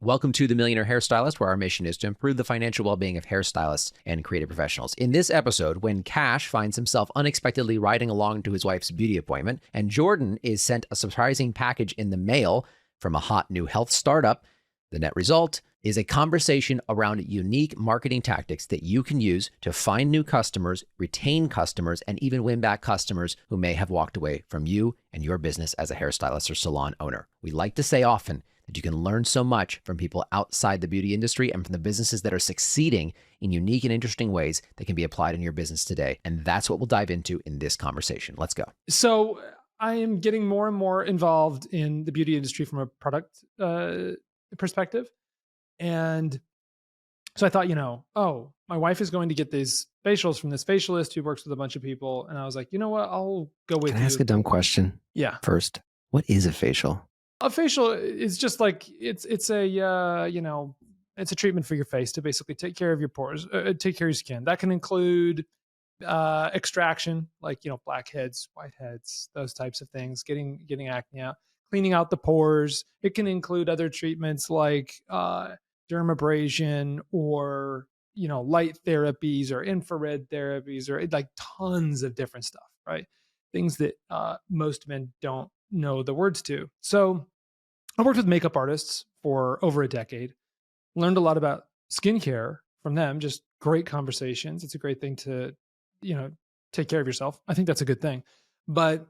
Welcome to The Millionaire Hairstylist, where our mission is to improve the financial well-being of hairstylists and creative professionals. In this episode, when Cash finds himself unexpectedly riding along to his wife's beauty appointment, and Jordan is sent a surprising package in the mail from a hot new health startup, the net result is a conversation around unique marketing tactics that you can use to find new customers, retain customers, and even win back customers who may have walked away from you and your business as a hairstylist or salon owner. We like to say often that you can learn so much from people outside the beauty industry and from the businesses that are succeeding in unique and interesting ways that can be applied in your business today. And that's what we'll dive into in this conversation. Let's go. So I am getting more and more involved in the beauty industry from a product perspective. And so I thought, my wife is going to get these facials from this facialist who works with a bunch of people. And I was like, you know what? I'll go with you. Can I ask a dumb question? Yeah. First, what is a facial? A facial is just like it's a treatment for your face to basically take care of your pores, take care of your skin. That can include extraction, like blackheads, whiteheads, those types of things. Getting acne out, cleaning out the pores. It can include other treatments like dermabrasion or light therapies or infrared therapies or like tons of different stuff, right? Things that most men don't know the words to. So I worked with makeup artists for over a decade, learned a lot about skincare from them, just great conversations. It's a great thing to, take care of yourself. I think that's a good thing. But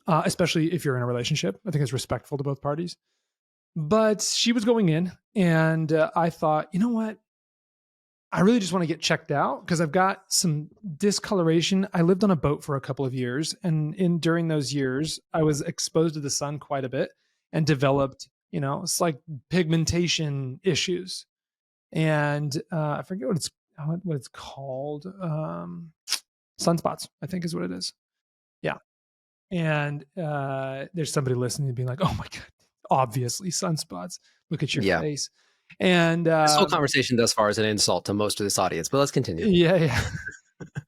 especially if you're in a relationship, I think it's respectful to both parties. But she was going in and I thought, you know what? I really just want to get checked out because I've got some discoloration. I lived on a boat for a couple of years. And during those years, I was exposed to the sun quite a bit and developed, it's like pigmentation issues. And I forget what it's called. Sunspots, I think is what it is. Yeah. And there's somebody listening and being like, oh my God, obviously sunspots. Look at your face. And this whole conversation thus far is an insult to most of this audience, but let's continue. Yeah.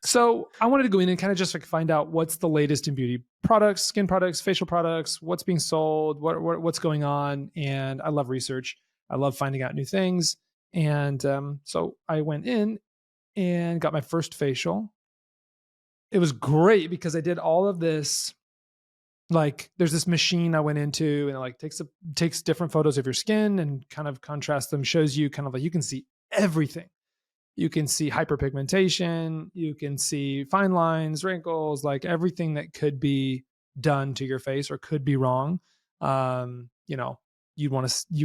So I wanted to go in and kind of just like find out what's the latest in beauty products, skin products, facial products, what's being sold, what's going on. And I love research. I love finding out new things. And so I went in and got my first facial. It was great because I did all of this. Like there's this machine I went into and it like takes different photos of your skin and kind of contrasts them, shows you kind of like you can see everything. You can see hyperpigmentation, you can see fine lines, wrinkles, like everything that could be done to your face or could be wrong. You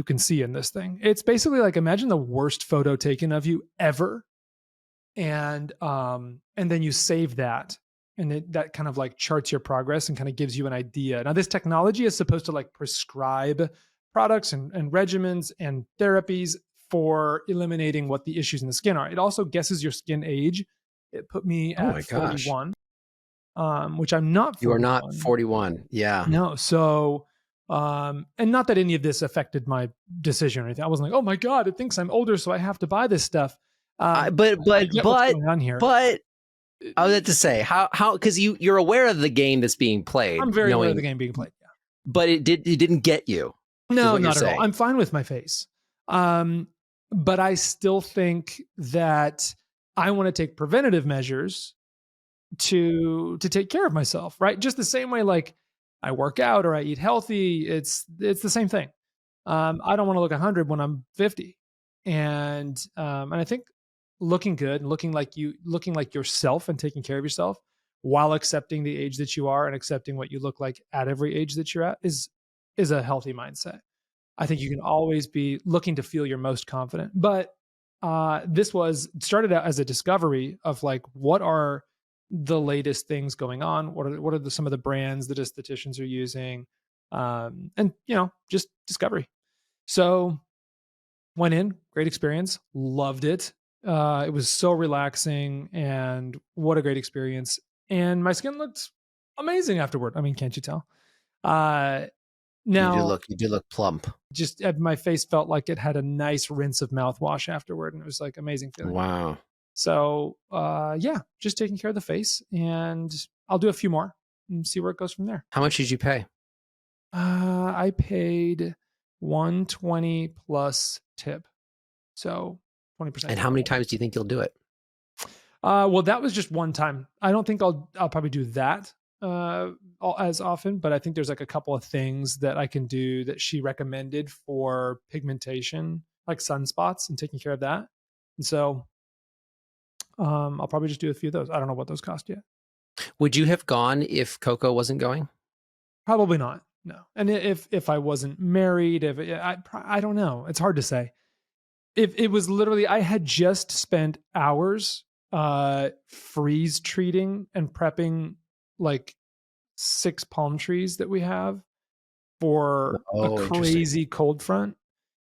can see in this thing. It's basically like imagine the worst photo taken of you ever. And then you save that. And that kind of like charts your progress and kind of gives you an idea. Now, this technology is supposed to like prescribe products and regimens and therapies for eliminating what the issues in the skin are. It also guesses your skin age. It put me at 41, which I'm not 41. You are not 41. Yeah. No. So, and not that any of this affected my decision or anything. I wasn't like, oh my God, it thinks I'm older, so I have to buy this stuff. But I was about to say how because you're aware of the game that's being played. I'm very aware of the game being played. Yeah. But it didn't get you. No, not at all. I'm fine with my face. But I still think that I want to take preventative measures to take care of myself, right? Just the same way like I work out or I eat healthy. It's the same thing. I don't want to look 100 when I'm 50. And I think looking good and looking like yourself and taking care of yourself while accepting the age that you are and accepting what you look like at every age that you're at is a healthy mindset. I think you can always be looking to feel your most confident. But this started out as a discovery of like, what are the latest things going on? What are some of the brands that estheticians are using? And just discovery. So went in, great experience, loved it. It was so relaxing and what a great experience. And my skin looked amazing afterward. I mean, can't you tell? Now you do look plump. Just my face felt like it had a nice rinse of mouthwash afterward. And it was like amazing feeling. Wow. So, just taking care of the face and I'll do a few more and see where it goes from there. How much did you pay? I paid 120 plus tip. So 20%. And how many times do you think you'll do it? Well, that was just one time. I don't think I'll probably do that as often, but I think there's like a couple of things that I can do that she recommended for pigmentation, like sunspots and taking care of that. And so I'll probably just do a few of those. I don't know what those cost yet. Would you have gone if Coco wasn't going? Probably not. No. And if I wasn't married, I don't know. It's hard to say. If it was literally, I had just spent hours freeze treating and prepping like 6 palm trees that we have for a crazy cold front,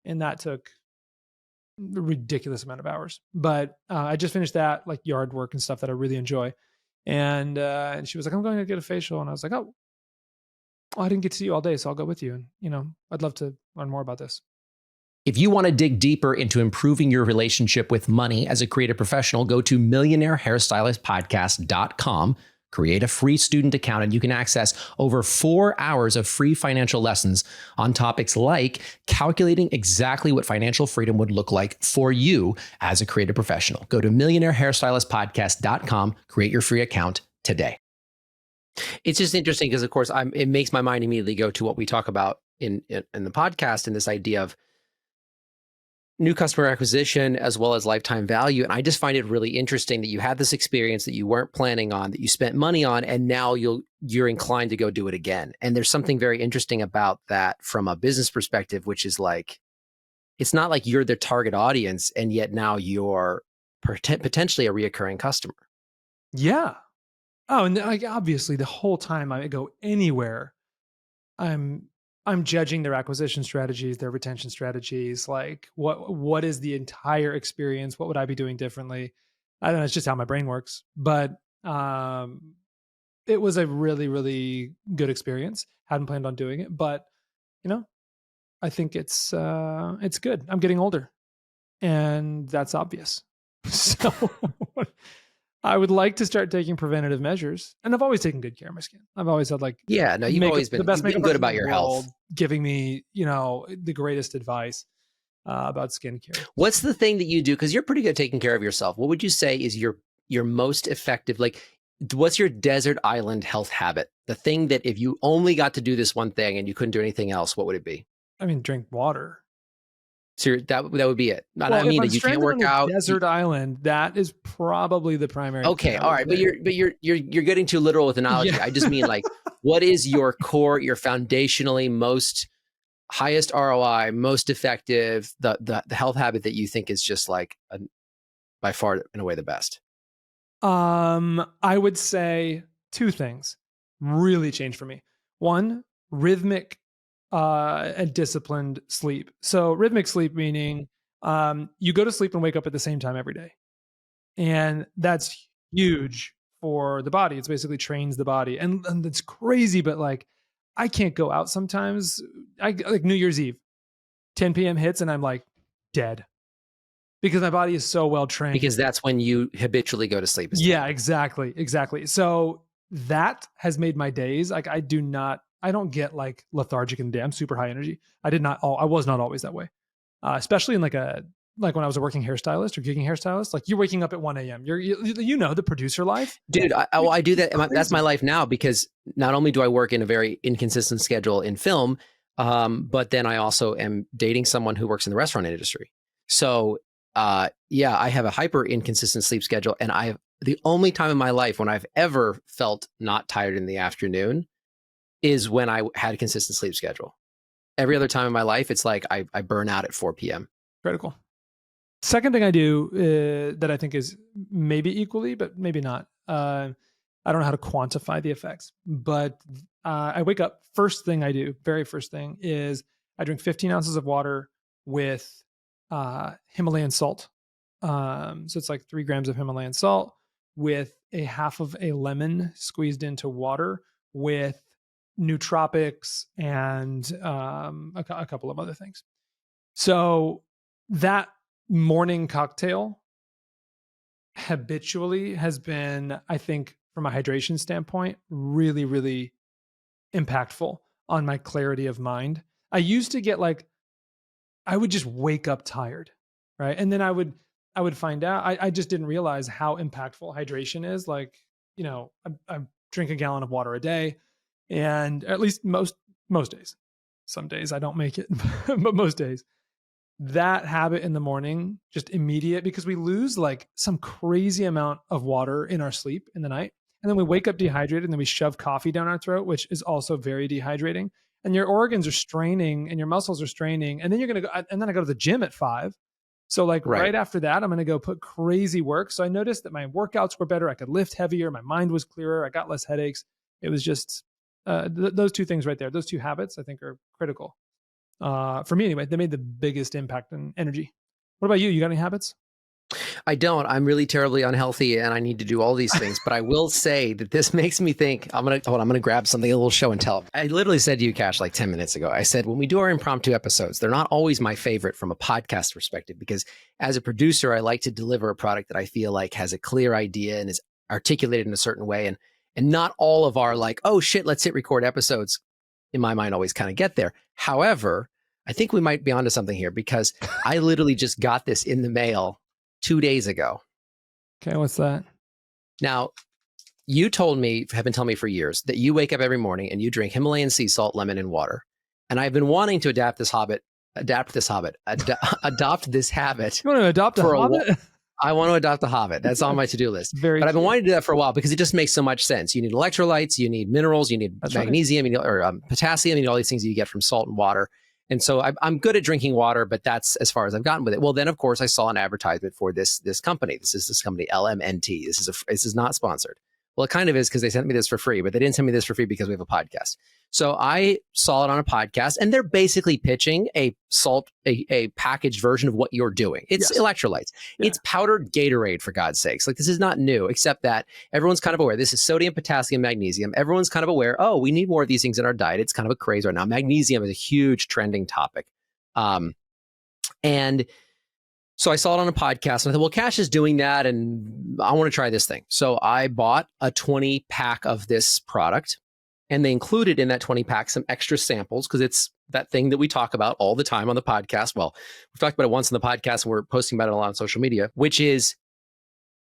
and that took a ridiculous amount of hours. But I just finished that, like yard work and stuff that I really enjoy. And she was like, I'm going to get a facial. And I was like, oh, I didn't get to see you all day, so I'll go with you. And, I'd love to learn more about this. If you want to dig deeper into improving your relationship with money as a creative professional, go to millionairehairstylistpodcast.com, create a free student account, and you can access over 4 hours of free financial lessons on topics like calculating exactly what financial freedom would look like for you as a creative professional. Go to millionairehairstylistpodcast.com, create your free account today. It's just interesting because, of course, it makes my mind immediately go to what we talk about in the podcast, and this idea of new customer acquisition as well as lifetime value. And I just find it really interesting that you had this experience that you weren't planning on, that you spent money on, and now you're inclined to go do it again. And there's something very interesting about that from a business perspective, which is like, it's not like you're the target audience, and yet now you're potentially a reoccurring customer. Yeah. Oh, and like obviously the whole time I go anywhere, I'm judging their acquisition strategies, their retention strategies. Like what is the entire experience? What would I be doing differently? I don't know. It's just how my brain works. But it was a really, really good experience. Hadn't planned on doing it, but I think it's good. I'm getting older, and that's obvious. So I would like to start taking preventative measures, and I've always taken good care of my skin. I've always had you've always been good about your health, giving me the greatest advice about skincare. What's the thing that you do? Because you're pretty good at taking care of yourself. What would you say is your most effective? Like, what's your desert island health habit? The thing that if you only got to do this one thing and you couldn't do anything else, what would it be? I mean, drink water. So that would be it. Well, I mean, you can't work out. Desert island, that is probably the primary. Okay, all right, but you're getting too literal with analogy. Yeah. I just mean like, what is your core, your foundationally most highest ROI, most effective, the health habit that you think is just like by far in a way the best? I would say 2 things really changed for me. 1, rhythmic and disciplined sleep. So rhythmic sleep meaning you go to sleep and wake up at the same time every day. And that's huge for the body. It's basically trains the body. And it's crazy, but like I can't go out sometimes. Like New Year's Eve, 10 p.m. hits and I'm like dead. Because my body is so well trained. Because that's when you habitually go to sleep. Yeah, exactly. So that has made my days like I don't get like lethargic in the day. I'm super high energy. I was not always that way. Especially in like when I was a working hairstylist or gigging hairstylist, like you're waking up at 1 a.m. The producer life. Dude, I do that. That's my life now because not only do I work in a very inconsistent schedule in film, but then I also am dating someone who works in the restaurant industry. So I have a hyper inconsistent sleep schedule. And the only time in my life when I've ever felt not tired in the afternoon is when I had a consistent sleep schedule. Every other time in my life, it's like I burn out at 4 p.m. Critical. Second thing I do that I think is maybe equally, but maybe not. I don't know how to quantify the effects, but I wake up. First thing I do, very first thing is I drink 15 ounces of water with Himalayan salt. So it's like 3 grams of Himalayan salt with a half of a lemon squeezed into water with nootropics and a couple of other things. So that morning cocktail habitually has been, I think, from a hydration standpoint, really, really impactful on my clarity of mind. I used to get like I would just wake up tired, right? And then I would find out, I just didn't realize how impactful hydration is. Like, I drink a gallon of water a day, and at least most days. Some days I don't make it, but most days. That habit in the morning, just immediate, because we lose like some crazy amount of water in our sleep in the night. And then we wake up dehydrated, and then we shove coffee down our throat, which is also very dehydrating. And your organs are straining and your muscles are straining. And then you're going to go, and then I go to the gym at 5. So like right after that, I'm going to go put crazy work. So I noticed that my workouts were better. I could lift heavier. My mind was clearer. I got less headaches. It was just those two things right there. Those two habits I think are critical. For me anyway. They made the biggest impact on energy. What about you? You got any habits? I don't. I'm really terribly unhealthy and I need to do all these things. But I will say that this makes me think, I'm going to grab something, a little show and tell. I literally said to you, Cash, like 10 minutes ago, I said, when we do our impromptu episodes, they're not always my favorite from a podcast perspective, because as a producer, I like to deliver a product that I feel like has a clear idea and is articulated in a certain way. And not all of our like, oh shit, let's hit record episodes in my mind always kind of get there. However, I think we might be onto something here, because I literally just got this in the mail 2 days ago. Okay, what's that? Now, you have been telling me for years that you wake up every morning and you drink Himalayan sea salt, lemon, and water. And I've been wanting to adopt this habit. You want to adopt a habit? I want to adopt a habit. That's on my to-do list. But I've been wanting to do that for a while, because it just makes so much sense. You need electrolytes, you need minerals, you need magnesium, or potassium, you need all these things that you get from salt and water. And so I'm good at drinking water, but that's as far as I've gotten with it. Well, then of course I saw an advertisement for this company. This company, LMNT. This is not sponsored. Well, it kind of is, because they sent me this for free, but they didn't send me this for free because we have a podcast. So I saw it on a podcast, and they're basically pitching a packaged version of what you're doing. It's electrolytes. Yeah. It's powdered Gatorade, for God's sakes. Like, this is not new, except that everyone's kind of aware. This is sodium, potassium, magnesium. Everyone's kind of aware, oh, we need more of these things in our diet. It's kind of a craze right now. Magnesium is a huge trending topic. And so I saw it on a podcast, and I thought, well, Cash is doing that, and I want to try this thing. So I bought a 20 pack of this product, and they included in that 20 pack some extra samples, because it's that thing that we talk about all the time on the podcast. Well, we've talked about it once on the podcast, and we're posting about it a lot on social media, which is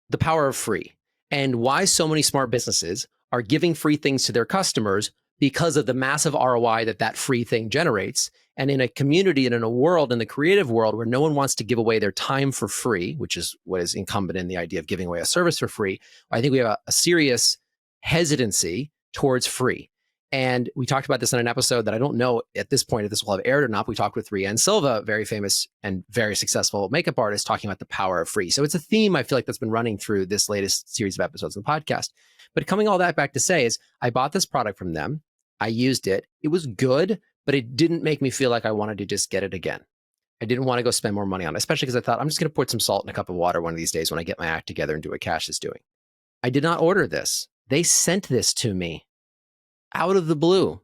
the power of free, and why so many smart businesses are giving free things to their customers, because of the massive ROI that free thing generates. And in a community and in a world, in the creative world, where no one wants to give away their time for free, which is what is incumbent in the idea of giving away a service for free, I think we have a serious hesitancy towards free. And we talked about this in an episode that I don't know at this point if this will have aired or not. We talked with Rianne Silva, very famous and very successful makeup artist, talking about the power of free. So it's a theme I feel like that's been running through this latest series of episodes of the podcast. But coming all that back to say is, I bought this product from them. I used it. It was good, but it didn't make me feel like I wanted to just get it again. I didn't want to go spend more money on it, especially because I thought, I'm just going to put some salt in a cup of water one of these days when I get my act together and do what Cash is doing. I did not order this. They sent this to me out of the blue.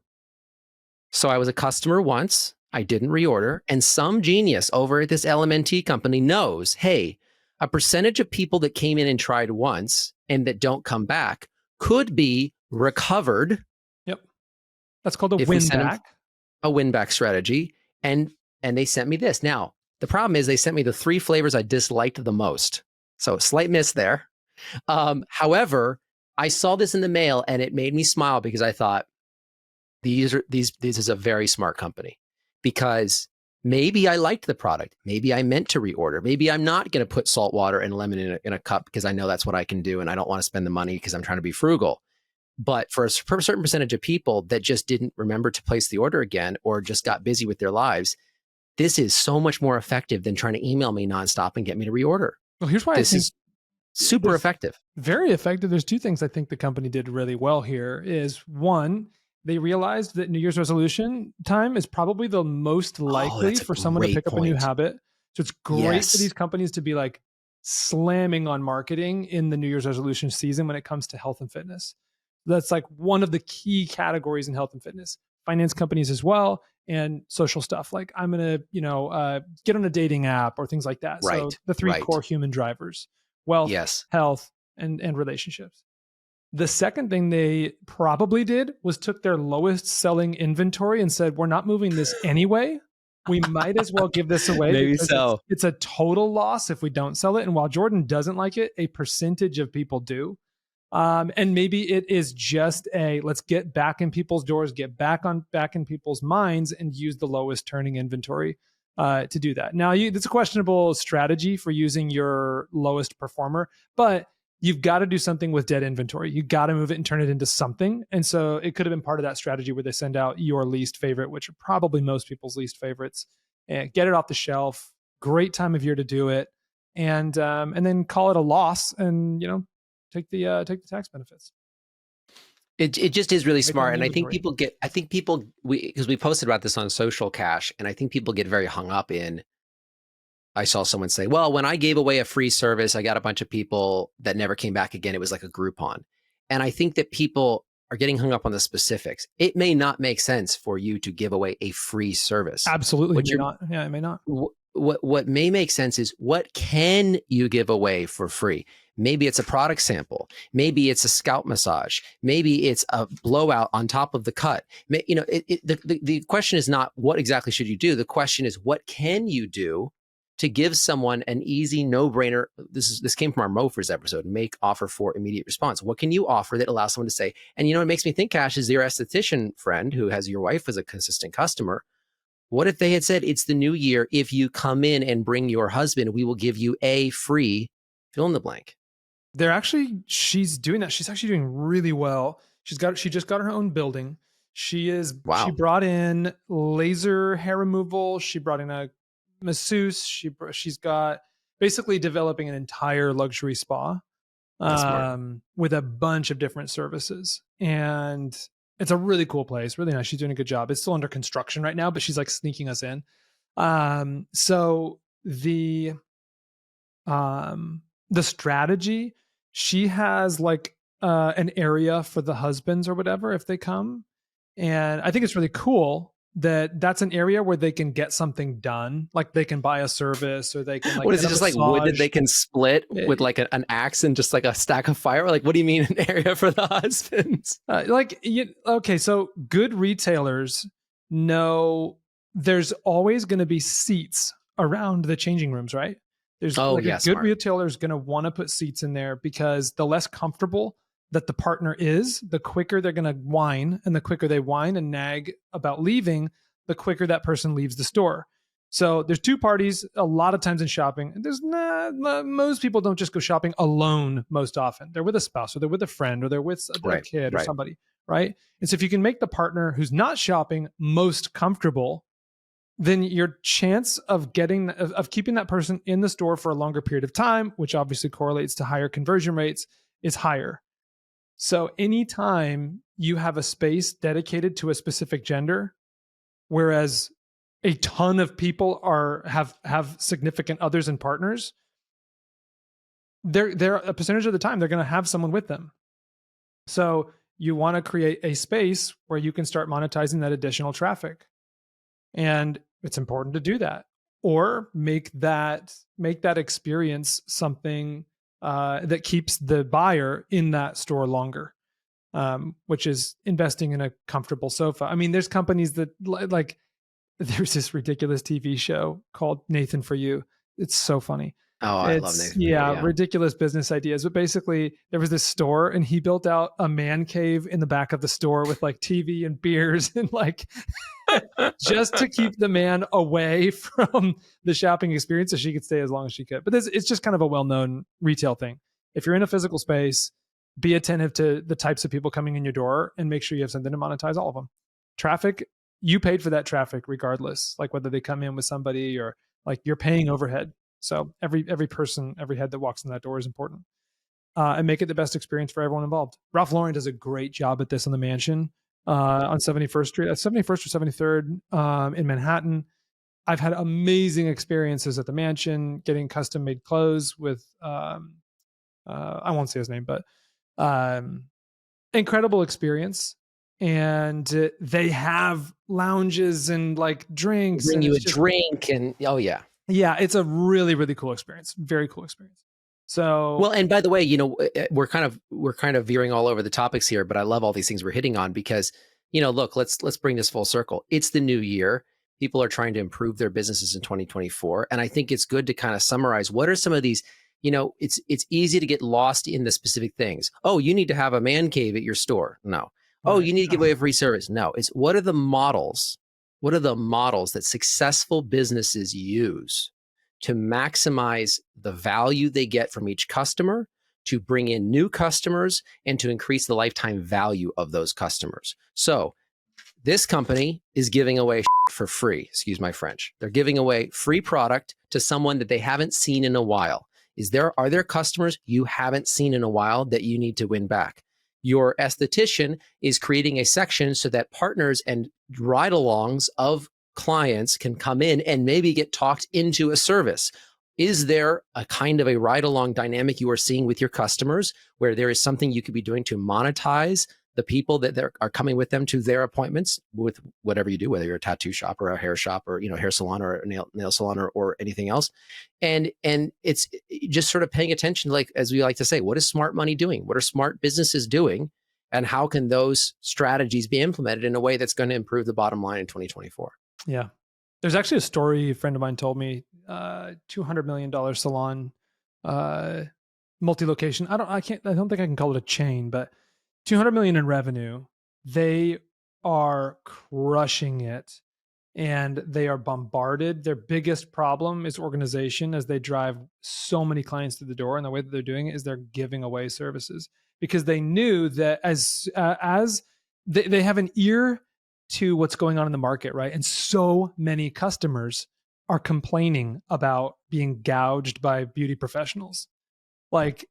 So I was a customer once. I didn't reorder. And some genius over at this LMNT company knows, hey, a percentage of people that came in and tried once and that don't come back could be recovered. Yep. That's called a win back. A win back strategy. And they sent me this. Now, the problem is they sent me the 3 flavors I disliked the most. So slight miss there. However, I saw this in the mail and it made me smile, because I thought, this is a very smart company, because maybe I liked the product. Maybe I meant to reorder. Maybe I'm not going to put salt water and lemon in a cup because I know that's what I can do, and I don't want to spend the money because I'm trying to be frugal. But for a certain percentage of people that just didn't remember to place the order again, or just got busy with their lives, this is so much more effective than trying to email me nonstop and get me to reorder. Well, here's why this is super effective. Very effective. There's 2 things I think the company did really well here. Is one, they realized that New Year's resolution time is probably the most likely for someone to pick up a new habit. So it's great for these companies to be like slamming on marketing in the New Year's resolution season when it comes to health and fitness. That's like one of the key categories in health and fitness. Finance companies as well, and social stuff. Like, I'm going to, get on a dating app or things like that. Right. So the 3 core human drivers: wealth, health, and relationships. The second thing they probably did was took their lowest selling inventory and said, we're not moving this anyway. we might as well give this away Maybe because so. it's a total loss if we don't sell it. And while Jordan doesn't like it, a percentage of people do. And maybe it is just let's get back in people's doors, get back in people's minds, and use the lowest turning inventory to do that. Now, it's a questionable strategy for using your lowest performer, but you've got to do something with dead inventory. You got to move it and turn it into something. And so it could have been part of that strategy where they send out your least favorite, which are probably most people's least favorites, and get it off the shelf. Great time of year to do it, and then call it a loss, and take the tax benefits. It just is really smart. And I think inventory. because we posted about this on Social Cash, and I think people get very hung up in, I saw someone say, well, when I gave away a free service, I got a bunch of people that never came back again. It was like a Groupon. And I think that people are getting hung up on the specifics. It may not make sense for you to give away a free service. Absolutely. It may not. Yeah, it may not. What may make sense is, what can you give away for free? Maybe it's a product sample. Maybe it's a scalp massage. Maybe it's a blowout on top of the cut. The question is not what exactly should you do. The question is, what can you do to give someone an easy no-brainer? This came from our Mofers episode, make offer for immediate response. What can you offer that allows someone to say, and it makes me think, Cash, is your esthetician friend who has your wife as a consistent customer. What if they had said, it's the new year, if you come in and bring your husband, we will give you a free fill in the blank. She's doing that. She's actually doing really well. She just got her own building. She brought in laser hair removal. She brought in a masseuse. She's got basically developing an entire luxury spa with a bunch of different services. And it's a really cool place, really nice. She's doing a good job. It's still under construction right now, but she's like sneaking us in. So the strategy, she has like an area for the husbands or whatever if they come. And I think it's really cool that that's an area where they can get something done. Like they can buy a service, or they can like, what is it, just like wood that they can split with like an axe and just like a stack of fire? Like, what do you mean an area for the husbands? Okay, so good retailers know there's always going to be seats around the changing rooms, right? A good retailer is going to want to put seats in there, because the less comfortable that the partner is, the quicker they're going to whine, and the quicker they whine and nag about leaving, the quicker that person leaves the store. So there's two parties a lot of times in shopping. Most people don't just go shopping alone most often. They're with a spouse, or they're with a friend, or they're with a kid or somebody, right? And so if you can make the partner who's not shopping most comfortable, then your chance of keeping that person in the store for a longer period of time, which obviously correlates to higher conversion rates, is higher. So anytime you have a space dedicated to a specific gender, whereas a ton of people have significant others and partners, they're a percentage of the time they're going to have someone with them. So you want to create a space where you can start monetizing that additional traffic. And it's important to do that, or make that experience something that keeps the buyer in that store longer, which is investing in a comfortable sofa. I mean, there's companies that like, there's this ridiculous TV show called Nathan For You. It's so funny. Oh, I love Nathan. Yeah, ridiculous business ideas. But basically, there was this store, and he built out a man cave in the back of the store with like TV and beers and like just to keep the man away from the shopping experience, so she could stay as long as she could. But it's just kind of a well-known retail thing. If you're in a physical space, be attentive to the types of people coming in your door, and make sure you have something to monetize all of them. Traffic, you paid for that traffic regardless, like whether they come in with somebody or like you're paying overhead. So every person, every head that walks in that door is important, and make it the best experience for everyone involved. Ralph Lauren does a great job at this on the Mansion on 71st Street, 71st or 73rd in Manhattan. I've had amazing experiences at the Mansion, getting custom made clothes with, I won't say his name, but incredible experience. And they have lounges and like drinks. Bring you a drink and yeah, it's a really, really cool experience. Very cool experience. So well, and by the way, we're kind of veering all over the topics here, but I love all these things we're hitting on because, look, let's bring this full circle. It's the new year. people are trying to improve their businesses in 2024. And I think it's good to kind of summarize what are some of these, it's easy to get lost in the specific things. Oh, you need to have a man cave at your store. No. Oh, you need to give away a free service. No, it's what are the models? What are the models that successful businesses use to maximize the value they get from each customer, to bring in new customers, and to increase the lifetime value of those customers? So this company is giving away for free. Excuse my French. They're giving away free product to someone that they haven't seen in a while. Are there customers you haven't seen in a while that you need to win back? Your esthetician is creating a section so that partners and ride-alongs of clients can come in and maybe get talked into a service. Is there a kind of a ride-along dynamic you are seeing with your customers where there is something you could be doing to monetize the people that are coming with them to their appointments with whatever you do, whether you're a tattoo shop or a hair shop or hair salon or a nail salon or anything else? And it's just sort of paying attention, like as we like to say, what is smart money doing? What are smart businesses doing? And how can those strategies be implemented in a way that's going to improve the bottom line in 2024? Yeah. There's actually a story a friend of mine told me, $200 million salon, multi-location. I don't think I can call it a chain, but 200 million in revenue. They are crushing it and they are bombarded. Their biggest problem is organization, as they drive so many clients through the door. And the way that they're doing it is they're giving away services, because they knew that as they have an ear to what's going on in the market, right? And so many customers are complaining about being gouged by beauty professionals. Like,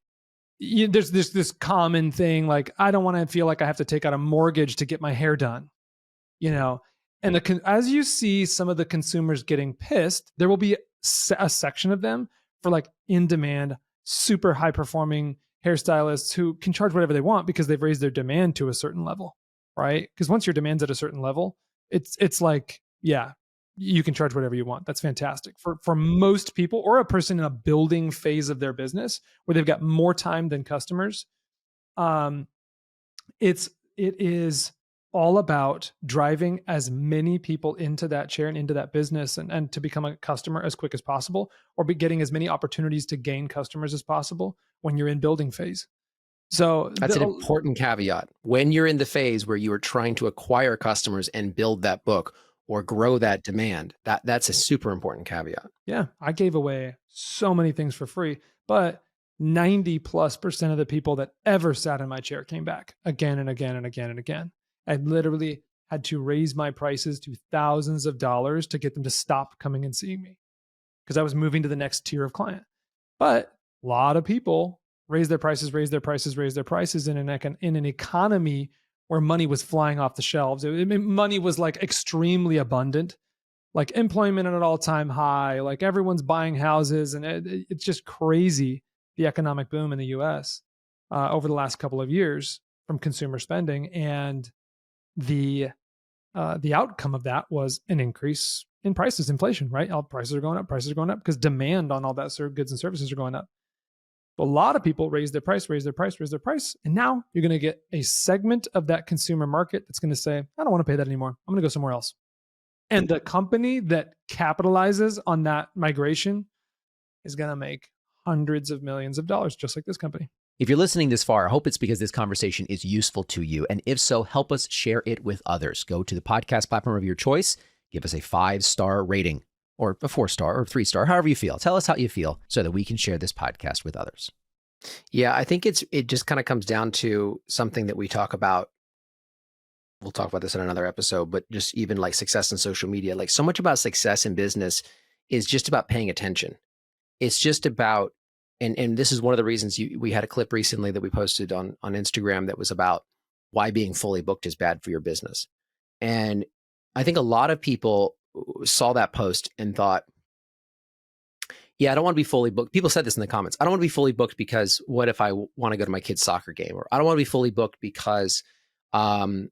there's this common thing, like, I don't want to feel like I have to take out a mortgage to get my hair done, and as you see some of the consumers getting pissed, there will be a section of them for like in-demand, super high-performing hairstylists who can charge whatever they want because they've raised their demand to a certain level, right? Because once your demand's at a certain level, it's like, yeah, you can charge whatever you want. That's fantastic. For most people, or a person in a building phase of their business where they've got more time than customers, it is all about driving as many people into that chair and into that business and to become a customer as quick as possible, or be getting as many opportunities to gain customers as possible when you're in building phase. So that's an important caveat. When you're in the phase where you are trying to acquire customers and build that book or grow that demand, that's a super important caveat. Yeah, I gave away so many things for free, but 90+% of the people that ever sat in my chair came back again and again and again and again. I literally had to raise my prices to thousands of dollars to get them to stop coming and seeing me, because I was moving to the next tier of client. But a lot of people raise their prices in an economy where money was flying off the shelves. Money was like extremely abundant, like employment at an all-time high, like everyone's buying houses, and it's just crazy, the economic boom in the US over the last couple of years from consumer spending. And the outcome of that was an increase in prices, inflation, right? All prices are going up because demand on all that goods and services are going up. A lot of people raise their price. And now you're going to get a segment of that consumer market that's going to say, I don't want to pay that anymore. I'm going to go somewhere else. And the company that capitalizes on that migration is going to make hundreds of millions of dollars, just like this company. If you're listening this far, I hope it's because this conversation is useful to you. And if so, help us share it with others. Go to the podcast platform of your choice, give us a 5-star rating, or a 4-star or 3-star, however you feel. Tell us how you feel so that we can share this podcast with others. Yeah, I think it just kind of comes down to something that we talk about. We'll talk about this in another episode, but just even like success in social media, like so much about success in business is just about paying attention. It's just about, and this is one of the reasons we had a clip recently that we posted on Instagram that was about why being fully booked is bad for your business. And I think a lot of people saw that post and thought, yeah, I don't want to be fully booked. People said this in the comments. I don't want to be fully booked because what if I want to go to my kid's soccer game? Or I don't want to be fully booked because, I want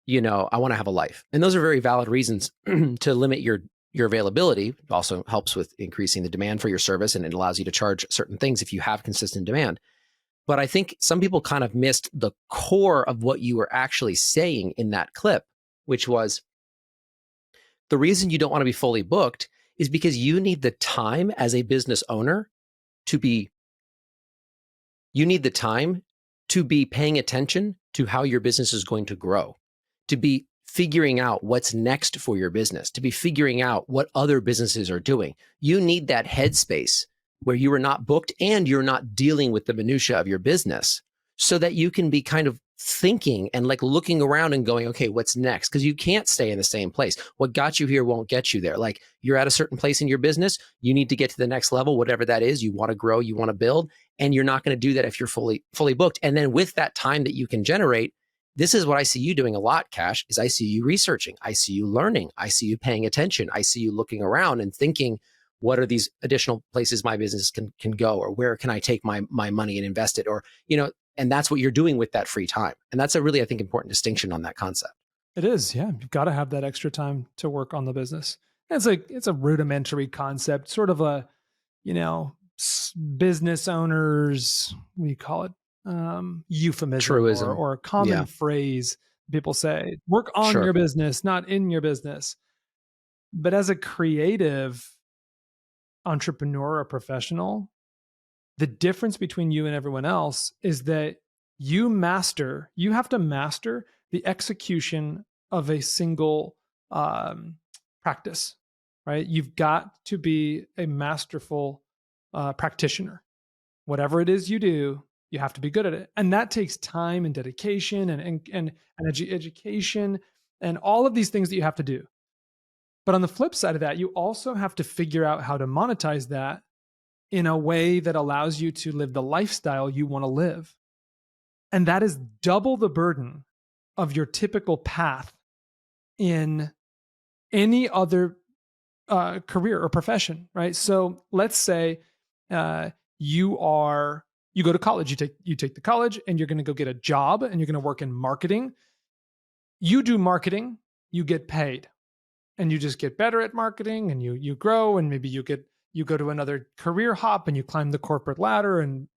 to have a life. And those are very valid reasons to limit your availability. It also helps with increasing the demand for your service, and it allows you to charge certain things if you have consistent demand. But I think some people kind of missed the core of what you were actually saying in that clip, which was The reason you don't want to be fully booked is because you need the time as a business owner to be, you need the time to be paying attention to how your business is going to grow, to be figuring out what's next for your business, to be figuring out what other businesses are doing. You need that headspace where you are not booked and you're not dealing with the minutia of your business, so that you can be kind of thinking and like looking around and going, okay, what's next? Because you can't stay in the same place. What got you here won't get you there. Like, you're at a certain place in your business, you need to get to the next level, whatever that is. You want to grow, you want to build, and you're not going to do that if you're fully booked. And then with that time that you can generate, this is what I see you doing a lot, Cash, is I see you researching, I see you learning, I see you paying attention, I see you looking around and thinking, what are these additional places my business can go, or where can I take my money and invest it, or, and that's what you're doing with that free time. And that's a really, I think, important distinction on that concept. It is, yeah. You've got to have that extra time to work on the business. It's a rudimentary concept, sort of a, business owners, what do you call it? Euphemism, Truism. or a common phrase people say, work on your business, not in your business. But as a creative entrepreneur or professional, the difference between you and everyone else is that you have to master the execution of a single practice, right? You've got to be a masterful practitioner. Whatever it is you do, you have to be good at it. And that takes time and dedication and education and all of these things that you have to do. But on the flip side of that, you also have to figure out how to monetize that in a way that allows you to live the lifestyle you want to live. And that is double the burden of your typical path in any other career or profession, right? So let's say you go to college, you take the college, and you're going to go get a job, and you're going to work in marketing. You do marketing, you get paid, and you just get better at marketing, and you grow, and maybe you go to another career hop, and you climb the corporate ladder, and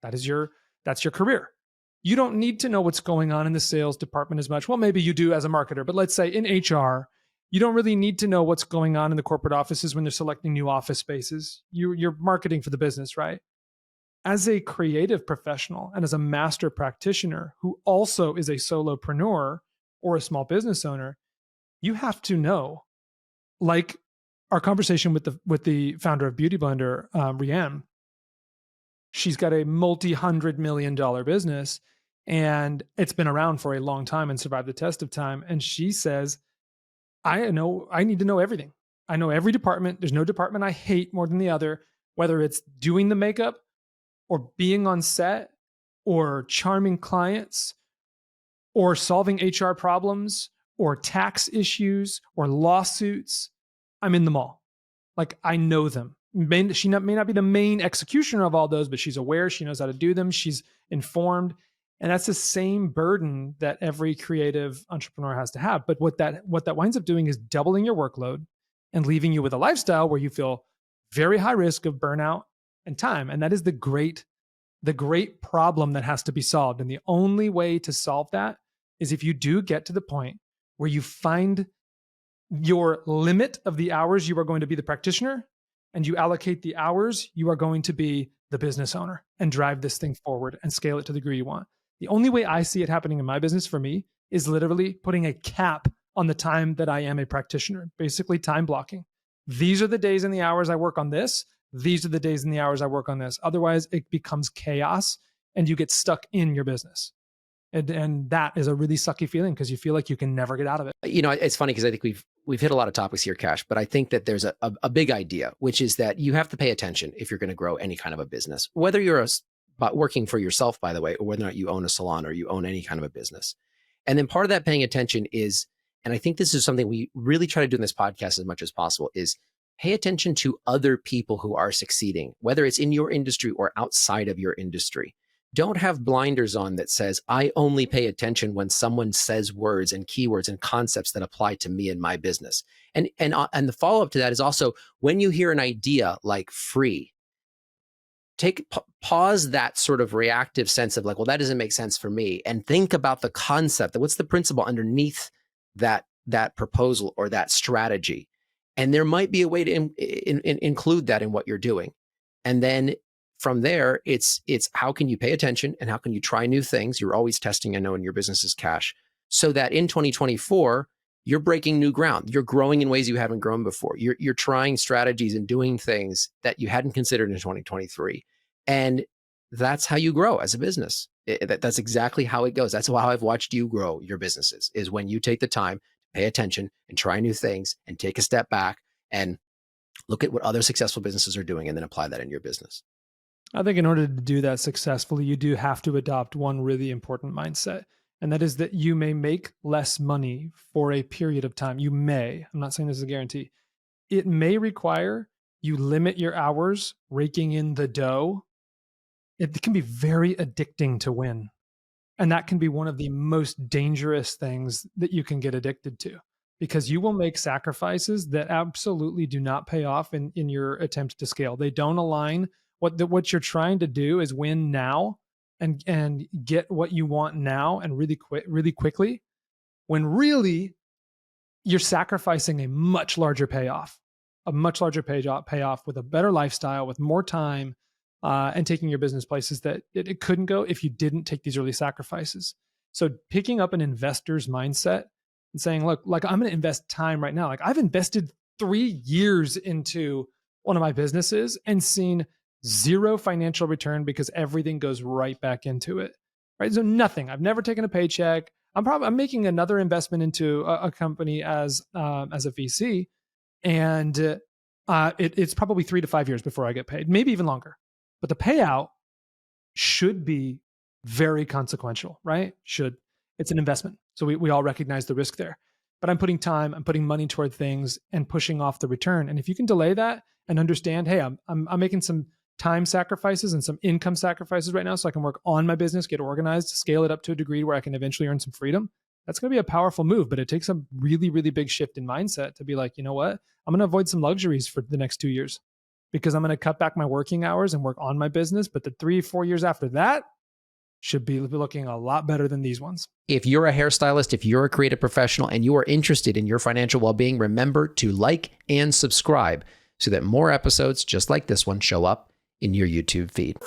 that's your career. You don't need to know what's going on in the sales department as much. Well, maybe you do as a marketer, but let's say in HR, you don't really need to know what's going on in the corporate offices when they're selecting new office spaces. You're marketing for the business, right? As a creative professional and as a master practitioner who also is a solopreneur or a small business owner, you have to know, like our conversation with the founder of Beauty Blender, Rianne. She's got a multi-$100 million business, and it's been around for a long time and survived the test of time. And she says, I need to know everything. I know every department. There's no department I hate more than the other, whether it's doing the makeup or being on set or charming clients or solving HR problems or tax issues or lawsuits. I'm in them all. Like, I know them. She may not be the main executioner of all those, but she's aware. She knows how to do them. She's informed. And that's the same burden that every creative entrepreneur has to have. But what that winds up doing is doubling your workload and leaving you with a lifestyle where you feel very high risk of burnout and time. And that is the great problem that has to be solved. And the only way to solve that is if you do get to the point where you find your limit of the hours you are going to be the practitioner, and you allocate the hours you are going to be the business owner and drive this thing forward and scale it to the degree you want. The only way I see it happening in my business for me is literally putting a cap on the time that I am a practitioner, basically time blocking. These are the days and the hours I work on this. These are the days and the hours I work on this. Otherwise, it becomes chaos and you get stuck in your business. And that is a really sucky feeling because you feel like you can never get out of it. It's funny because I think we've hit a lot of topics here, Cash, but I think that there's a big idea, which is that you have to pay attention if you're going to grow any kind of a business, whether you're working for yourself, by the way, or whether or not you own a salon or you own any kind of a business. And then part of that paying attention is, and I think this is something we really try to do in this podcast as much as possible, is pay attention to other people who are succeeding, whether it's in your industry or outside of your industry. Don't have blinders on that says, I only pay attention when someone says words and keywords and concepts that apply to me and my business. And the follow-up to that is also, when you hear an idea like free, pause that sort of reactive sense of like, well, that doesn't make sense for me, and think about the concept. What's the principle underneath that that proposal or that strategy. And there might be a way to include that in what you're doing. And then from there, it's how can you pay attention and how can you try new things? You're always testing, I know, in your business's cash, so that in 2024, you're breaking new ground. You're growing in ways you haven't grown before. You're trying strategies and doing things that you hadn't considered in 2023. And that's how you grow as a business. That's exactly how it goes. That's how I've watched you grow your businesses, is when you take the time to pay attention and try new things and take a step back and look at what other successful businesses are doing and then apply that in your business. I think in order to do that successfully, you do have to adopt one really important mindset. And that is that you may make less money for a period of time. You may, I'm not saying this is a guarantee. It may require you limit your hours raking in the dough. It can be very addicting to win. And that can be one of the most dangerous things that you can get addicted to, because you will make sacrifices that absolutely do not pay off in your attempt to scale. They don't align. What you're trying to do is win now and get what you want now and really quickly, when really you're sacrificing a much larger payoff with a better lifestyle, with more time, and taking your business places that it couldn't go if you didn't take these early sacrifices. So picking up an investor's mindset and saying, look, like, I'm going to invest time right now. Like, I've invested 3 years into one of my businesses and seen zero financial return because everything goes right back into it, right? So nothing. I've never taken a paycheck. I'm making another investment into a company as a VC, and it's probably 3 to 5 years before I get paid, maybe even longer. But the payout should be very consequential, right? It's an investment. So we all recognize the risk there. But I'm putting time, I'm putting money toward things and pushing off the return. And if you can delay that and understand, hey, I'm making some time sacrifices and some income sacrifices right now so I can work on my business, get organized, scale it up to a degree where I can eventually earn some freedom. That's going to be a powerful move, but it takes a really, really big shift in mindset to be like, you know what? I'm going to avoid some luxuries for the next 2 years because I'm going to cut back my working hours and work on my business. But the 3-4 years after that should be looking a lot better than these ones. If you're a hairstylist, if you're a creative professional, and you are interested in your financial well-being, remember to like and subscribe so that more episodes just like this one show up in your YouTube feed.